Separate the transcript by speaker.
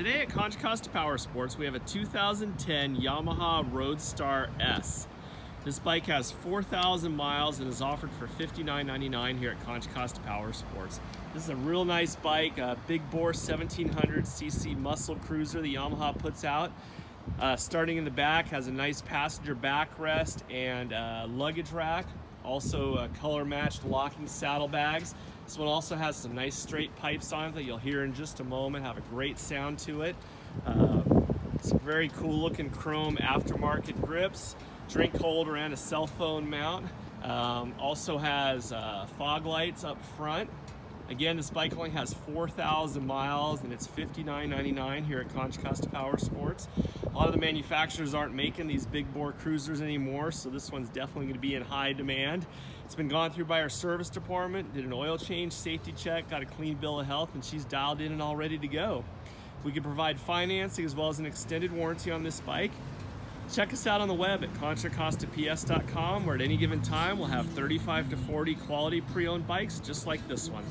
Speaker 1: Today at Contra Costa Powersports, we have a 2010 Yamaha Roadstar S. This bike has 4,000 miles and is offered for $59.99 here at Contra Costa Powersports. This is a real nice bike, a big bore 1700cc muscle cruiser the Yamaha puts out. Starting in the back, has a nice passenger backrest and luggage rack. Also color matched locking saddlebags. This one also has some nice straight pipes on it that you'll hear in just a moment, have a great sound to it. Some very cool looking chrome aftermarket grips, drink holder and a cell phone mount. Also has fog lights up front. Again, this bike only has 4,000 miles and it's $59.99 here at Contra Costa Powersports. A lot of the manufacturers aren't making these big bore cruisers anymore, so this one's definitely going to be in high demand. It's been gone through by our service department, did an oil change, safety check, got a clean bill of health, and she's dialed in and all ready to go. We can provide financing as well as an extended warranty on this bike. Check us out on the web at contracostaps.com, where at any given time we'll have 35 to 40 quality pre-owned bikes just like this one.